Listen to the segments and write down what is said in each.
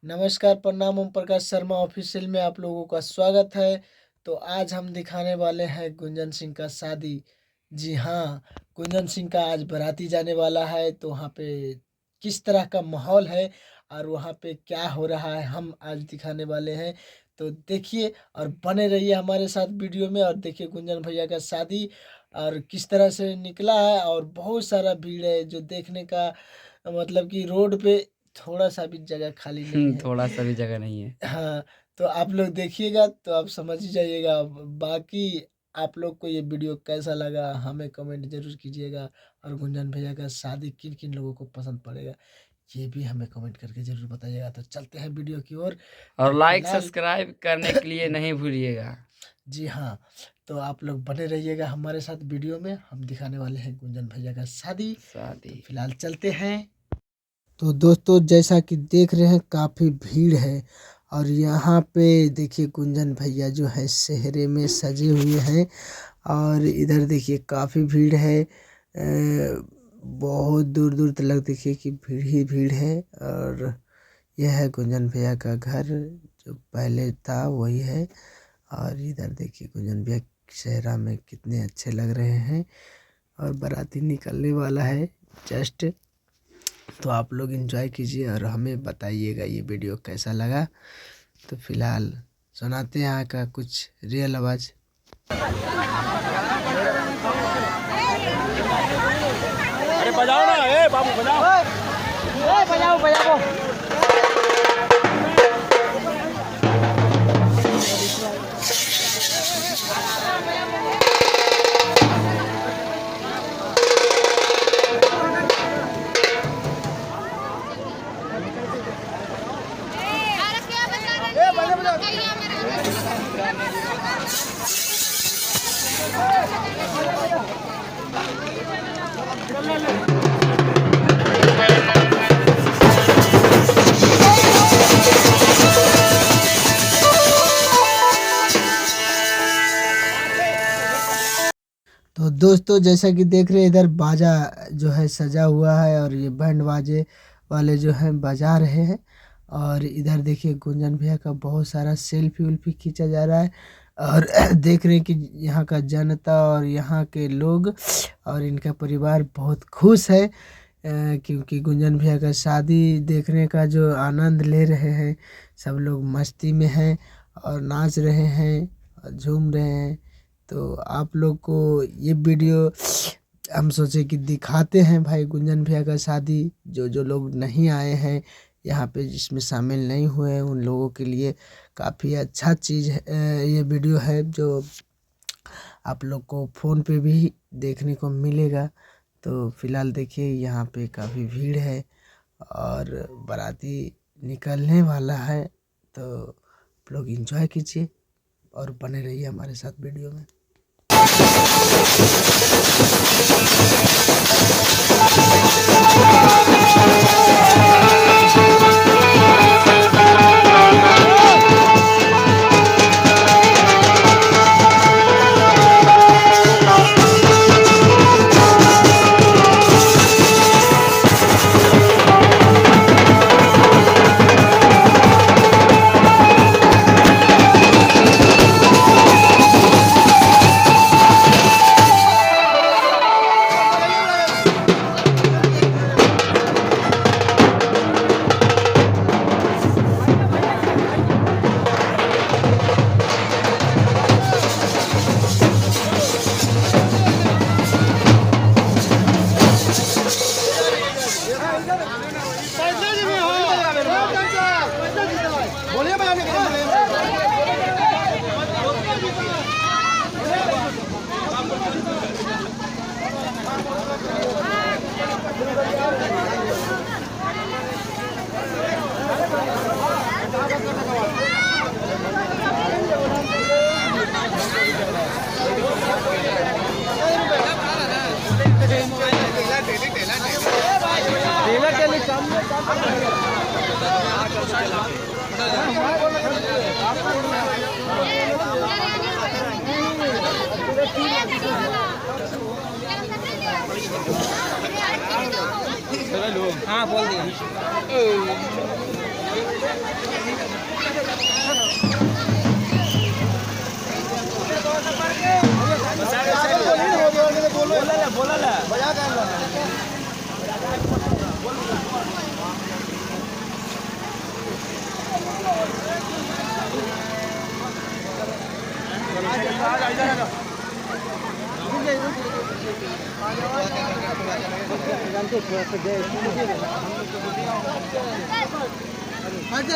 नमस्कार, प्रणाम। ओम प्रकाश शर्मा ऑफिशियल में आप लोगों का स्वागत है। तो आज हम दिखाने वाले हैं गुंजन सिंह का शादी। जी हाँ, गुंजन सिंह का आज बाराती जाने वाला है। तो वहाँ पे किस तरह का माहौल है और वहाँ पे क्या हो रहा है, हम आज दिखाने वाले हैं। तो देखिए और बने रहिए हमारे साथ वीडियो में, और देखिए गुंजन भैया का शादी और किस तरह से निकला है। और बहुत सारा भीड़ है जो देखने का, मतलब कि रोड पे थोड़ा सा भी जगह खाली नहीं है। थोड़ा सा भी जगह नहीं है। हाँ, तो आप लोग देखिएगा तो आप समझ ही जाइएगा। बाकी आप लोग को ये वीडियो कैसा लगा हमें कमेंट जरूर कीजिएगा। और गुंजन भैया का शादी किन किन लोगों को पसंद पड़ेगा ये भी हमें कमेंट करके जरूर बताइएगा। तो चलते हैं वीडियो की ओर। और तो लाइक फिलहाल सब्सक्राइब करने के लिए नहीं भूलिएगा। जी हाँ, तो आप लोग बने रहिएगा हमारे साथ। वीडियो में हम दिखाने वाले हैं गुंजन भैया का शादी। तो शादी। फिलहाल चलते हैं। तो दोस्तों, जैसा कि देख रहे हैं काफ़ी भीड़ है। और यहाँ पे देखिए गुंजन भैया जो है सेहरे में सजे हुए हैं। और इधर देखिए काफ़ी भीड़ है। बहुत दूर दूर तक देखिए कि भीड़ ही भीड़ है। और यह है गुंजन भैया का घर, जो पहले था वही है। और इधर देखिए गुंजन भैया सेहरा में कितने अच्छे लग रहे हैं। और बाराती निकलने वाला है जस्ट। तो आप लोग एंजॉय कीजिए और हमें बताइएगा ये वीडियो कैसा लगा। तो फिलहाल सुनाते हैं यहाँ का कुछ रियल आवाज़। अरे बजाओ ना, ए बाबू बजाओ। बजाओ बजाओ। तो दोस्तों, जैसा कि देख रहे हैं इधर बाजा जो है सजा हुआ है। और ये बैंड बाजे वाले जो हैं बजा रहे हैं। और इधर देखिए गुंजन भैया का बहुत सारा सेल्फी उल्फी खींचा जा रहा है। और देख रहे हैं कि यहाँ का जनता और यहाँ के लोग और इनका परिवार बहुत खुश है। क्योंकि गुंजन भैया का शादी देखने का जो आनंद ले रहे हैं। सब लोग मस्ती में हैं और नाच रहे हैं और झूम रहे हैं। तो आप लोग को ये वीडियो हम सोचे कि दिखाते हैं भाई गुंजन भैया का शादी। जो जो लोग नहीं आए हैं यहाँ पे, जिसमें शामिल नहीं हुए हैं, उन लोगों के लिए काफ़ी अच्छा चीज़ है। ये वीडियो है जो आप लोग को फ़ोन पे भी देखने को मिलेगा। तो फिलहाल देखिए यहाँ पे काफ़ी भीड़ है और बाराती निकलने वाला है। तो आप लोग एंजॉय कीजिए और बने रहिए हमारे साथ वीडियो में। बोलिए बजाने के लिए। हाँ बोल दिया।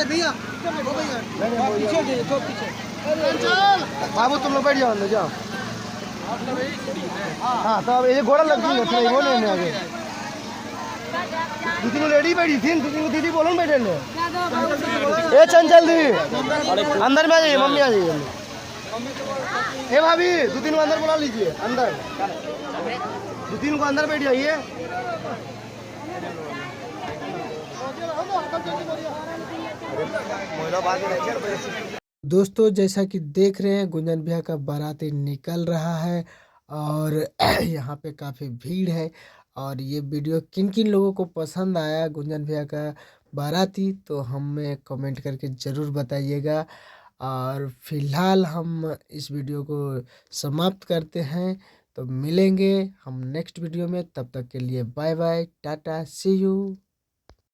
भैया पीछे देखो पीछे बाबू तुम लोग बैठ जाओ अंदर जाओ। हाँ तो अब ये घोड़ा लग गई वो नहीं आगे दो तीन लेडी बैठी थी दो तीन दीदी बोलो ना बैठे ले ए चंचल दी अंदर में आ जाइए मम्मी आ जाइए ए भाभी दो तीन को अंदर बुला लीजिए अंदर दो तीन को अंदर बैठ जाइए। दोस्तों जैसा कि देख रहे हैं गुंजन भैया का बाराती निकल रहा है और यहाँ पे काफ़ी भीड़ है। और ये वीडियो किन किन लोगों को पसंद आया गुंजन भैया का बाराती तो हमें कमेंट करके ज़रूर बताइएगा। और फिलहाल हम इस वीडियो को समाप्त करते हैं तो मिलेंगे हम नेक्स्ट वीडियो में। तब तक के लिए bye bye tata see you.